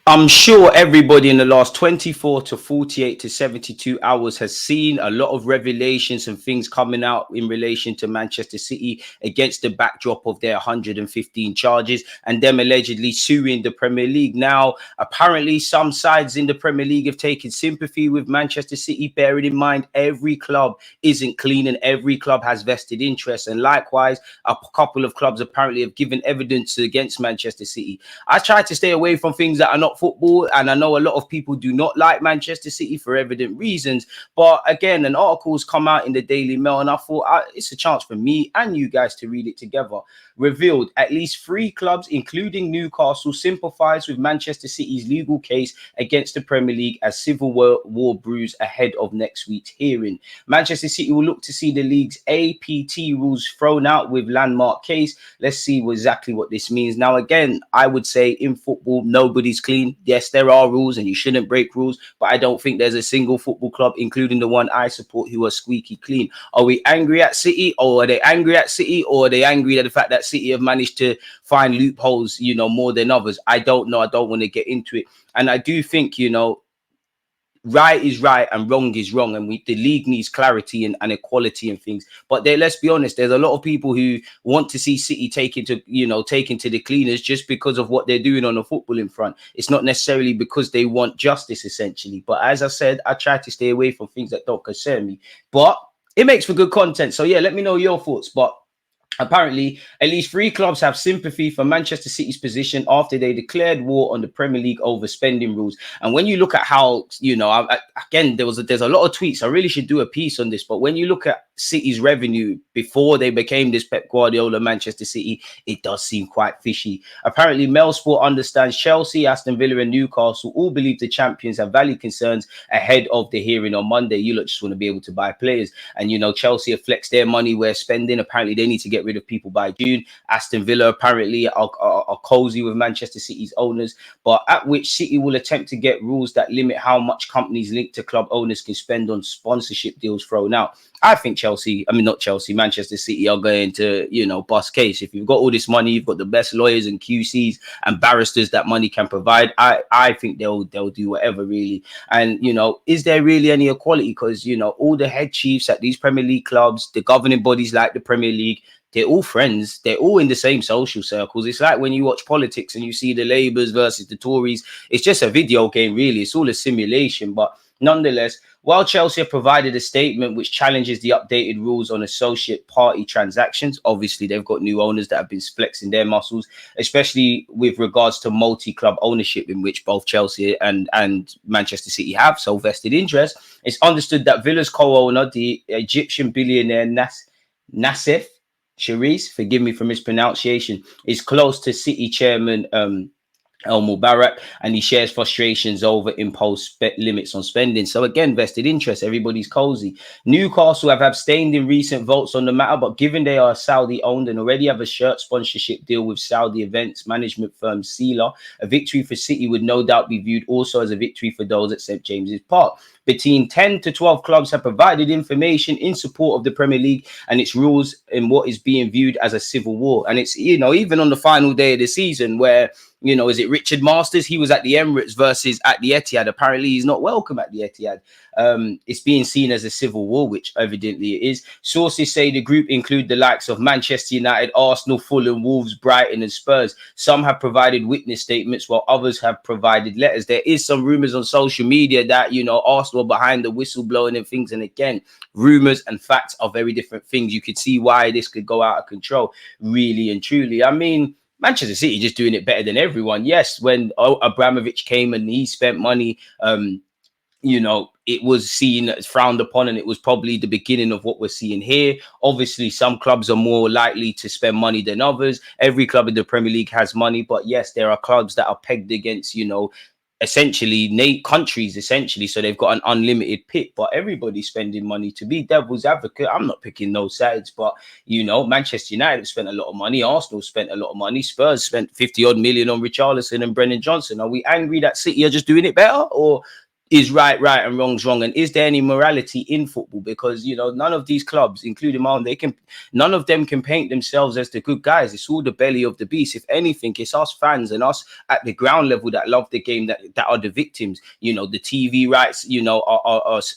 I'm sure everybody in the last 24 to 48 to 72 hours has seen a lot of revelations and things coming out in relation to Manchester City against the backdrop of their 115 charges and them allegedly suing the Premier League. Now, apparently, some sides in the Premier League have taken sympathy with Manchester City, bearing in mind every club isn't clean and every club has vested interests. And likewise, a couple of clubs apparently have given evidence against Manchester City. I try to stay away from things that are not football, and I know a lot of people do not like Manchester City for evident reasons. But again, an article's come out in the Daily Mail, and I thought it's a chance for me and you guys to read it together. Revealed at least 3 clubs, including Newcastle, sympathise with Manchester City's legal case against the Premier League as civil war brews ahead of next week's hearing. Manchester City will look to see the league's APT rules thrown out with landmark case. Let's see exactly what this means. Now, again, I would say in football, nobody's clean. Yes, there are rules and you shouldn't break rules, but I don't think there's a single football club, including the one I support, who are squeaky clean. Are we angry at City, or are they angry at City, or are they angry at the fact that City have managed to find loopholes, more than others? I don't know. I don't want to get into it. And I do think, right is right and wrong is wrong, and the league needs clarity and equality and things. But let's be honest, there's a lot of people who want to see City taken to the cleaners just because of what they're doing on the footballing front. It's not necessarily because they want justice, essentially. But as I said, I try to stay away from things that don't concern me, but it makes for good content. So yeah, let me know your thoughts. But apparently, at least 3 clubs have sympathy for Manchester City's position after they declared war on the Premier League over spending rules. And when you look at how, again, there's a lot of tweets. I really should do a piece on this. But when you look at City's revenue before they became this Pep Guardiola Manchester City, it does seem quite fishy. Apparently, Mailsport understands Chelsea, Aston Villa and Newcastle all believe the champions have valid concerns ahead of the hearing on Monday. You lot just want to be able to buy players. And, Chelsea have flexed their money where spending. Apparently, they need to get rid of people by June. Aston Villa apparently are cozy with Manchester City's owners, but at which City will attempt to get rules that limit how much companies linked to club owners can spend on sponsorship deals thrown out. I think Manchester City are going to, bust case. If you've got all this money, you've got the best lawyers and QCs and barristers that money can provide. I think they'll do whatever, really. And, is there really any equality? Because, all the head chiefs at these Premier League clubs, the governing bodies like the Premier League, they're all friends. They're all in the same social circles. It's like when you watch politics and you see the Labours versus the Tories. It's just a video game, really. It's all a simulation. But nonetheless, while Chelsea have provided a statement which challenges the updated rules on associate party transactions, obviously they've got new owners that have been flexing their muscles, especially with regards to multi-club ownership, in which both Chelsea and Manchester City have so vested interest. It's understood that Villa's co-owner, the Egyptian billionaire Nassef Cherise, forgive me for mispronunciation, is close to City chairman El Mubarak, and he shares frustrations over imposed limits on spending. So again, vested interest, everybody's cozy. Newcastle have abstained in recent votes on the matter, but given they are Saudi owned and already have a shirt sponsorship deal with Saudi events management firm Sela, a victory for City would no doubt be viewed also as a victory for those at St James's Park. Between 10 to 12 clubs have provided information in support of the Premier League and its rules in what is being viewed as a civil war. And it's, even on the final day of the season where, is it Richard Masters? He was at the Emirates versus at the Etihad. Apparently, he's not welcome at the Etihad. It's being seen as a civil war, which evidently it is. Sources say the group include the likes of Manchester United, Arsenal, Fulham, Wolves, Brighton and Spurs. Some have provided witness statements while others have provided letters. There is some rumours on social media that, Arsenal behind the whistleblowing and things. And again, rumours and facts are very different things. You could see why this could go out of control, really and truly. I mean, Manchester City just doing it better than everyone. Yes, when Abramovich came and he spent money, it was seen as frowned upon, and it was probably the beginning of what we're seeing here. Obviously, some clubs are more likely to spend money than others. Every club in the Premier League has money, but yes, there are clubs that are pegged against, essentially countries, essentially, so they've got an unlimited pit, but everybody's spending money. To be devil's advocate, I'm not picking no sides, but Manchester United spent a lot of money, Arsenal spent a lot of money, Spurs spent 50 odd million on Richarlison and Brennan Johnson. Are we angry that City are just doing it better, or Is right and wrong's wrong, and is there any morality in football? Because none of these clubs, including mine, none of them can paint themselves as the good guys. It's all the belly of the beast. If anything, it's us fans and us at the ground level that love the game that are the victims. The TV rights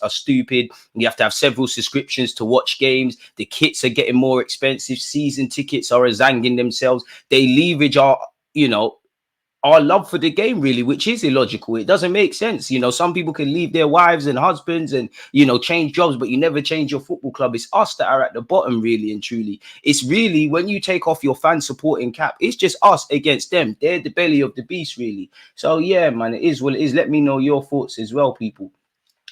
are stupid. You have to have several subscriptions to watch games. The kits are getting more expensive. Season tickets are zanging themselves. They leverage our love for the game, really, which is illogical. It doesn't make sense. Some people can leave their wives and husbands and change jobs, but you never change your football club. It's us that are at the bottom, really and truly. It's really, when you take off your fan supporting cap, it's just us against them. They're the belly of the beast, really. So yeah, man, it is what it is. Let me know your thoughts as well, people.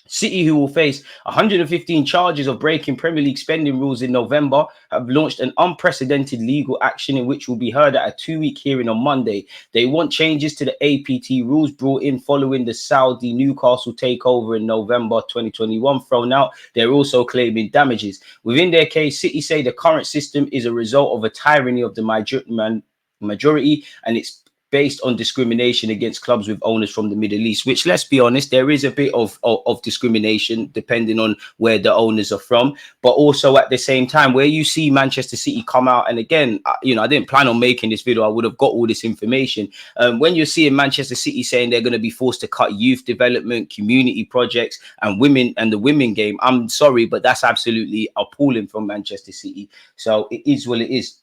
City, who will face 115 charges of breaking Premier League spending rules in November, have launched an unprecedented legal action in which will be heard at a 2-week hearing on Monday. They want changes to the APT rules brought in following the Saudi Newcastle takeover in November 2021 thrown out. They're also claiming damages. Within their case, City say the current system is a result of a tyranny of the majority, and it's based on discrimination against clubs with owners from the Middle East, which, let's be honest, there is a bit of discrimination depending on where the owners are from. But also at the same time, where you see Manchester City come out, and again, I didn't plan on making this video. I would have got all this information. When you're seeing Manchester City saying they're going to be forced to cut youth development, community projects, and the women game, I'm sorry, but that's absolutely appalling from Manchester City. So it is what it is.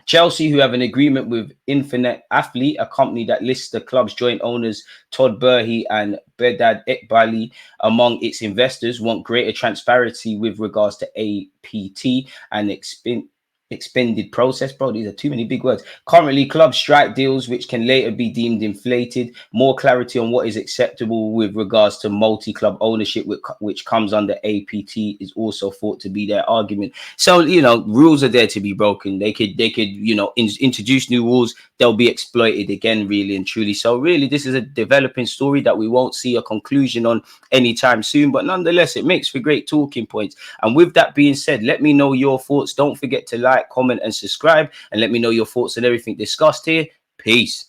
Chelsea, who have an agreement with Infinite Athlete, a company that lists the club's joint owners Todd Burhi and Bedad Ekbali among its investors, want greater transparency with regards to APT and expended process. Bro, these are too many big words. Currently, clubs strike deals which can later be deemed inflated. More clarity on what is acceptable with regards to multi-club ownership, which comes under APT, is also thought to be their argument. So rules are there to be broken. They could introduce new rules. They'll be exploited again, really and truly. So really, this is a developing story that we won't see a conclusion on anytime soon, but nonetheless, it makes for great talking points. And with that being said, let me know your thoughts. Don't forget to like, comment and subscribe, and let me know your thoughts on everything discussed here. Peace.